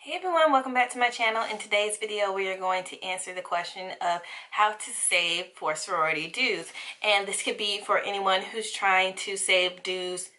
Hey everyone, welcome back to my channel. In today's video we are going to answer the question of how to save for sorority dues, and this could be for anyone who's trying to save dues.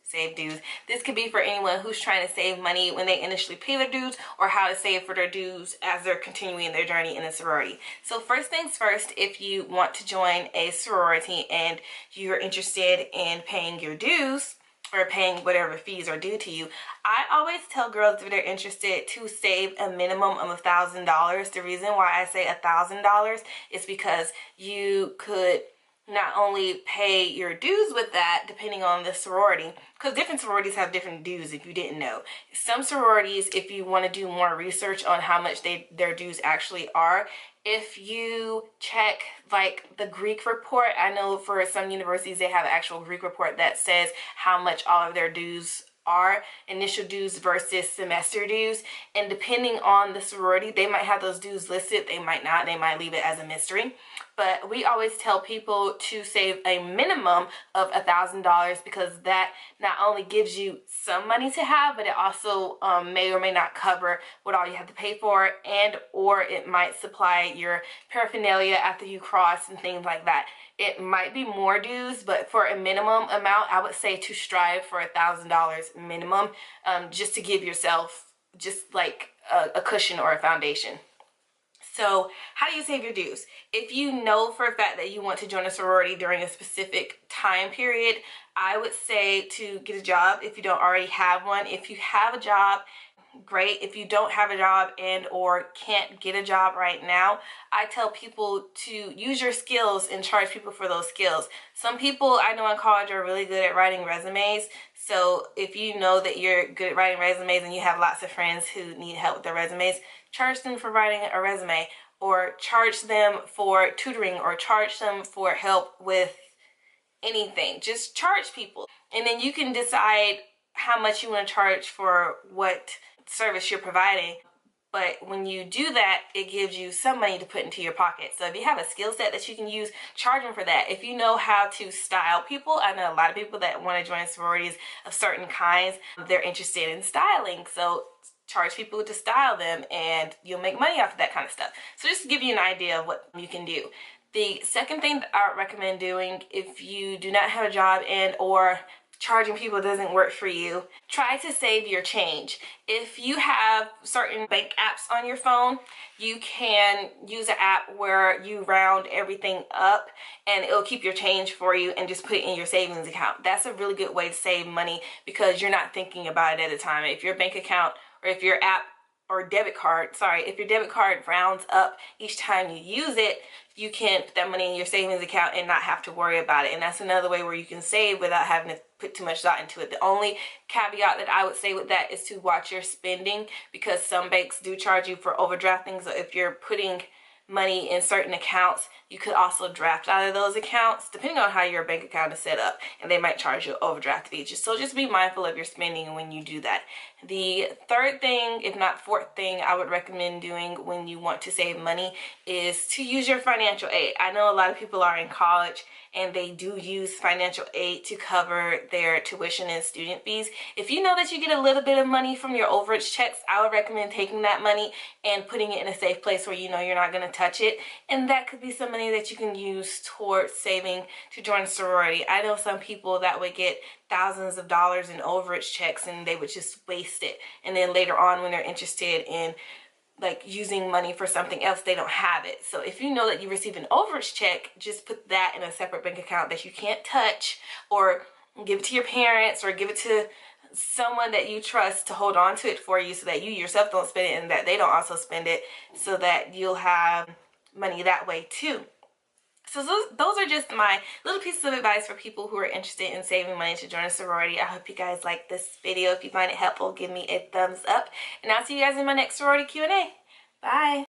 This could be for anyone who's trying to save money when they initially pay their dues, or how to save for their dues as they're continuing their journey in a sorority. So first things first, if you want to join a sorority and you're interested in paying your dues or paying whatever fees are due to you, I always tell girls if they're interested to save a minimum of $1,000. The reason why I say $1,000 is because you could not only pay your dues with that depending on the sorority, because different sororities have different dues if you didn't know. Some sororities, if you want to do more research on how much their dues actually are, if you check like the Greek report, I know for some universities they have an actual Greek report that says how much all of their dues are, initial dues versus semester dues, and depending on the sorority they might have those dues listed, they might not, they might leave it as a mystery. But we always tell people to save a minimum of $1,000 because that not only gives you some money to have, but it also may or may not cover what all you have to pay for, and or it might supply your paraphernalia after you cross and things like that. It might be more dues, but for a minimum amount, I would say to strive for $1,000 minimum, just to give yourself just like a cushion or a foundation. So how do you save your dues? If you know for a fact that you want to join a sorority during a specific time period, I would say to get a job if you don't already have one. If you have a job, great. If you don't have a job and or can't get a job right now, I tell people to use your skills and charge people for those skills. Some people I know in college are really good at writing resumes. So if you know that you're good at writing resumes and you have lots of friends who need help with their resumes, charge them for writing a resume, or charge them for tutoring, or charge them for help with anything. Just charge people, and then you can decide how much you want to charge for what service you're providing. But when you do that, it gives you some money to put into your pocket. So if you have a skill set that you can use, charge them for that. If you know how to style people, I know a lot of people that want to join sororities of certain kinds, they're interested in styling. So charge people to style them and you'll make money off of that kind of stuff. So just to give you an idea of what you can do. The second thing that I would recommend doing if you do not have a job and or charging people doesn't work for you, try to save your change. If you have certain bank apps on your phone, you can use an app where you round everything up and it'll keep your change for you and just put it in your savings account. That's a really good way to save money because you're not thinking about it at a time. If your bank account or if your app or debit card, if your debit card rounds up each time you use it, you can put that money in your savings account and not have to worry about it. And that's another way where you can save without having to put too much thought into it. The only caveat that I would say with that is to watch your spending, because some banks do charge you for overdrafting. So if you're putting money in certain accounts, you could also draft out of those accounts depending on how your bank account is set up, and they might charge you overdraft fees. So just be mindful of your spending when you do that. The third thing, if not fourth thing, I would recommend doing when you want to save money is to use your financial aid. I know a lot of people are in college and they do use financial aid to cover their tuition and student fees. If you know that you get a little bit of money from your overage checks, I would recommend taking that money and putting it in a safe place where you know you're not going to touch it. And that could be some money that you can use towards saving to join a sorority. I know some people that would get thousands of dollars in overage checks and they would just waste it. And then later on when they're interested in like using money for something else, they don't have it. So if you know that you receive an overage check, just put that in a separate bank account that you can't touch, or give it to your parents or give it to someone that you trust to hold on to it for you so that you yourself don't spend it and that they don't also spend it, so that you'll have money that way too. So those are just my little pieces of advice for people who are interested in saving money to join a sorority. I hope you guys like this video. If you find it helpful, give me a thumbs up. And I'll see you guys in my next sorority Q&A. Bye.